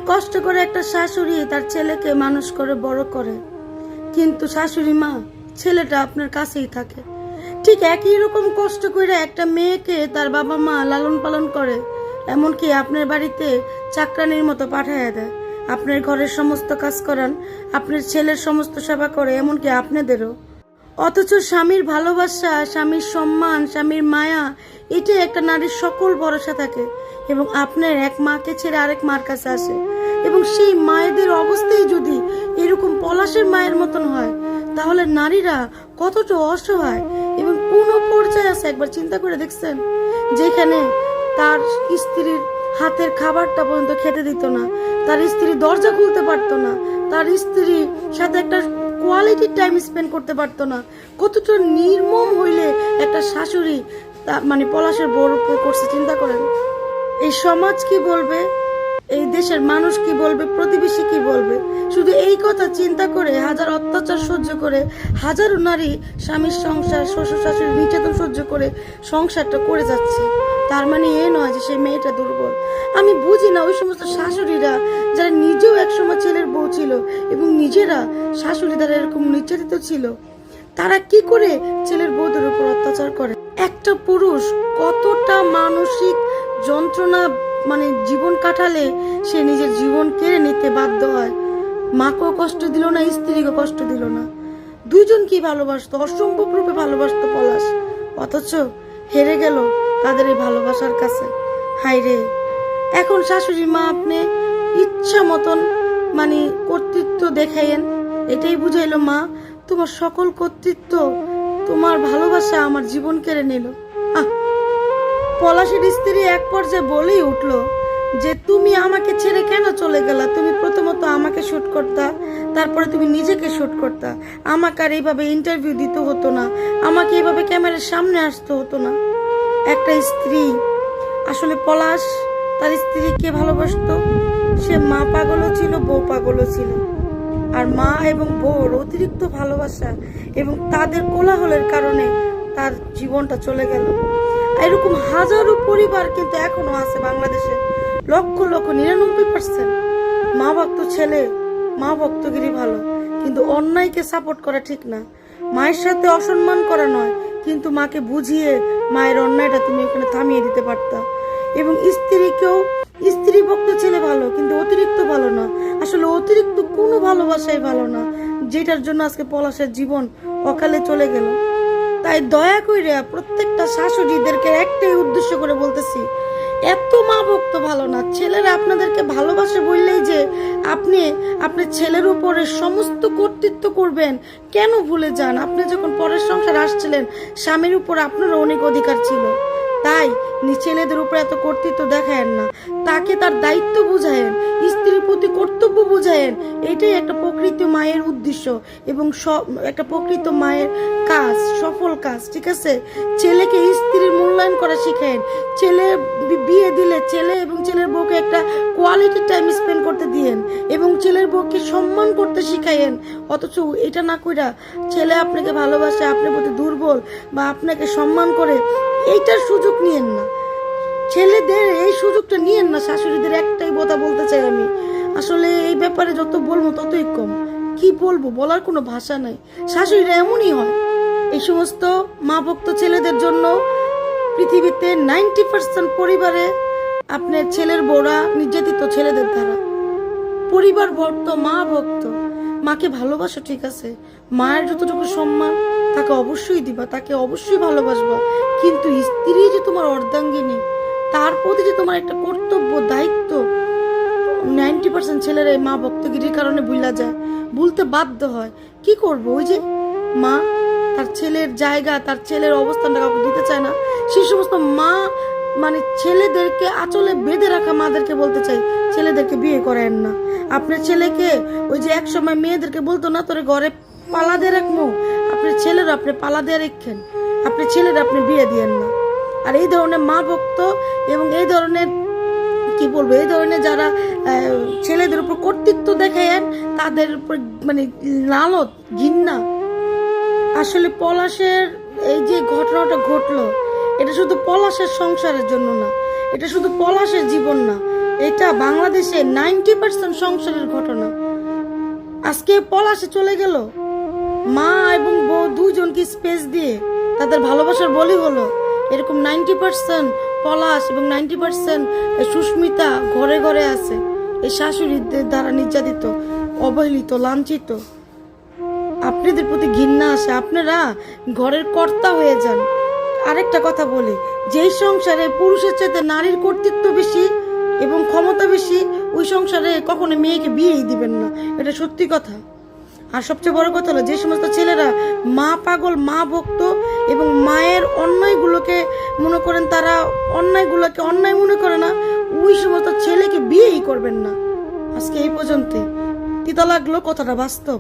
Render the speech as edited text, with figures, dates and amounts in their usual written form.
কষ্ট করে একটা শাশুড়ি তার ছেলেকে মানুষ করে বড় করে, কিন্তু শাশুড়ি মা ছেলেটা আপনার কাছেই থাকে। ঠিক একই রকম কষ্ট করে একটা মেয়েকে তার বাবা মা লালন পালন করে, এমনকি আপনার বাড়িতে চাকরানির মতো পাঠাইয়া দেয়, আপনার ঘরের সমস্ত কাজ করান, আপনার ছেলের সমস্ত সেবা করে, এমনকি আপনাদেরও। অথচ স্বামীর ভালোবাসা, স্বামীর সম্মান, স্বামীর মায়া, এটাই একটা নারীর সকল ভরসা থাকে। এবং আপনার এক মাকে ছেড়ে আরেক মার কাছে আসে, এবং সেই মায়েদের অবস্থাই যদি এরকম পলাশের মায়ের মতন হয়, তাহলে নারীরা কতটা অসহায় এবং কোন পর্যায়ে আছে একবার চিন্তা করে দেখছেন? যেখানে তার স্ত্রীর হাতের খাবারটা পর্যন্ত খেতে দিত না, তার স্ত্রী দরজা খুলতে পারতো না, তার স্ত্রীর সাথে একটা কোয়ালিটি টাইম স্পেন্ড করতে পারতো না। কতটা নির্মম হইলে একটা শাশুড়ি মানে পলাশের বউর উপর করছে, চিন্তা করেন। এই সমাজ কি বলবে, এই দেশের মানুষ কি বলবে, প্রতিবেশী কি বলবে? শুধু এই কথা চিন্তা করে হাজার অত্যাচার সহ্য করে হাজারো নারী স্বামীর সংসার, শ্বশুর শাশুড়ির নির্যাতন সহ্য করে সংসারটা করে যাচ্ছে। তার মানে এ নয় যে সেই মেয়েটা দুর্বল। আমি বুঝি না ওই সমস্ত শাশুড়িরা যারা নিজেও একসময় ছেলের বউ ছিল এবং নিজেরা শাশুড়ি দ্বারা এরকম নির্যাতিত ছিল, তারা কি করে ছেলের বউদের উপর অত্যাচার করে। একটা পুরুষ কতটা মানসিক যন্ত্রণা মানে জীবন কাটালে সে নিজের জীবন কেড়ে নিতে বাধ্য হয়। মাকেও কষ্ট দিল না, স্ত্রীকে কষ্ট দিল না, দুইজন কি ভালোবাসতো, অসম্ভব রূপে ভালোবাসতো পলাশ, অথচ হেরে গেল তাদের এই ভালোবাসার কাছে। হাই রে, এখন শাশুড়ি মা আপনি ইচ্ছা মতন মানে কর্তৃত্ব দেখাইয়েন, এটাই বুঝাইলো মা তোমার সকল কর্তৃত্ব, তোমার ভালোবাসা আমার জীবন কেড়ে নিল। পলাশের স্ত্রী এক পর্যায়ে বলেই উঠলো যে তুমি আমাকে ছেড়ে কেন চলে গেলা? তুমি প্রথমত আমাকে শুট করতা, তারপরে তুমি নিজেকে শুট করতা, আমাকে আর এইভাবে ইন্টারভিউ দিতে হতো না, আমাকে এইভাবে ক্যামেরার সামনে আসতে হতো না। একটা স্ত্রী, আসলে পলাশ তার স্ত্রীকে ভালোবাসতো, সে মা পাগলও ছিল, বউ পাগলও ছিল। আর মা এবং বউর অতিরিক্ত ভালোবাসা এবং তাদের কোলাহলের কারণে তার জীবনটা চলে গেল। এরকম হাজারো পরিবার কিন্তু এখনো আছে বাংলাদেশে, লক্ষ লক্ষ 99% মা ভক্ত ছেলে, মা ভক্তগিরি ভালো, কিন্তু অন্যায়কে সাপোর্ট করা ঠিক না। মায়ের সাথে অসম্মান করা নয়, কিন্তু মাকে বুঝিয়ে মায়ের অন্যায়টা তুমি ওখানে থামিয়ে দিতে পারতা। এবং স্ত্রীকেও, স্ত্রী ভক্ত ছেলে ভালো, কিন্তু অতিরিক্ত ভালো না। আসলে অতিরিক্ত কোনো ভালোবাসাই ভালো না, যেটার জন্য আজকে পলাশের জীবন অকালে চলে গেল। তাই দয়া করে প্রত্যেকটা শাশুড়িদেরকে একটাই উদ্দেশ্য করে বলতেছি, এত মা ভক্ত ভালো না। ছেলেরা আপনাদেরকে ভালোবাসে বললেই যে আপনি আপনার ছেলের উপরে সমস্ত কর্তৃত্ব করবেন, কেন ভুলে যান? আপনি যখন পরের সংসার আসছিলেন, স্বামীর উপর আপনারও অনেক অধিকার ছিল, তাই ছেলেদের উপরে এত কর্তৃত্ব দেখায়েন না, তাকে তার দায়িত্ব বুঝায়েন, স্ত্রীর প্রতি কর্তব্য বুঝায়েন। এটাই একটা প্রকৃত মায়ের উদ্দেশ্য এবং একটা প্রকৃত মায়ের কাজ, সফল কাজ, ঠিক আছে? ছেলেকে স্ত্রীর মূল্যায়ন করা শিখায়েন। ছেলে বিয়ে দিলে ছেলে এবং ছেলের বউকে একটা কোয়ালিটি টাইম স্পেন্ড করতে দিয়েন এবং ছেলের বউকে সম্মান করতে শিখায়েন। অথচ এটা না কইরা ছেলে আপনাকে ভালোবাসে, আপনার প্রতি দুর্বল বা আপনাকে সম্মান করে, এইটার সুযোগ নিয়েন না। ছেলেদের এই সুযোগটা নিয়েন না। শাশুড়িদের একটাই কথা বলতে চাই আমি, আসলে এই ব্যাপারে যত বলবো ততই কম। কি বলবো, বলার কোনো ভাষা নাই। শাশুড়িরা এমনই হয়। এই সমস্ত মা ভক্ত ছেলেদের জন্য পৃথিবীতে 90% পরিবারে আপনার ছেলের বউরা নির্যাতিত ছেলেদের দ্বারা। পরিবার ভক্ত, মা ভক্ত, মাকে ভালোবাসো ঠিক আছে, মায়ের যতটুকু সম্মান তাকে অবশ্যই দিবা, তাকে অবশ্যই ভালোবাসবা, কিন্তু স্ত্রী যে তোমার অর্ধাঙ্গিনী, তার প্রতি যে তোমার একটা কর্তব্য, দায়িত্ব, 90% ছেলেরা এই মা ভক্তগিরির কারণে ভুলা যায়, ভুলতে বাধ্য হয়। কি করবো? ওই যে মা তার ছেলের জায়গা, তার ছেলের অবস্থানটা কাউকে দিতে চায় না। সেই সমস্ত মা মানে ছেলেদেরকে আঁচলে বেঁধে রাখা মাদেরকে বলতে চাই, ছেলেদেরকে বিয়ে করেন না। আপনার ছেলেকে ওই যে এক সময় মেয়েদেরকে বলতো না তোরে ঘরে পালা দিয়ে রাখবো, আপনার ছেলের আপনি পালা দিয়ে রেখেন, আপনার ছেলের আপনি বিয়ে দিয়েন না। আর এই ধরনের মা ভক্ত এবং এই ধরনের কি বলবো, এই ধরনের যারা ছেলেদের উপর কর্তৃত্ব দেখায়েন, তাদের উপর মানে লালত, ঘৃণা। আসলে পলাশের এই যে ঘটনাটা ঘটলো, এটা শুধু পলাশের সংসারের জন্য না, এটা শুধু পলাশের জীবন না, এটা বাংলাদেশে 90% সংসারের ঘটনা। আজকে পলাশে চলে গেল, মা এবং বউ দুজনকে স্পেস দিয়ে তাদের ভালোবাসার বলি হলো। এরকম 90% পলাশ এবং 90% সুস্মিতা ঘরে ঘরে আছে, এই শাশুড়িদের দ্বারা নির্যাতিত, অবহেলিত, লাঞ্ছিত। আপনাদের প্রতি ঘৃণা আসে, আপনারা ঘরের কর্তা হয়ে যান। আরেকটা কথা বলি, যেই সংসারে পুরুষের চাইতে নারীর কর্তৃত্ব বেশি এবং ক্ষমতা বেশি, ওই সংসারে কখনো মেয়েকে বিয়েই দিবেন না, এটা সত্যি কথা। আর সবচেয়ে বড় কথা হলো, যে সমস্ত ছেলেরা মা পাগল, মা ভক্ত এবং মায়ের অন্যায়গুলোকে মনে করেন, তারা অন্যায়গুলোকে অন্যায় মনে করে না, ওই সমস্ত ছেলেকে বিয়েই করবেন না। আজকে এই পর্যন্ত। তিতা লাগলো, কথাটা বাস্তব।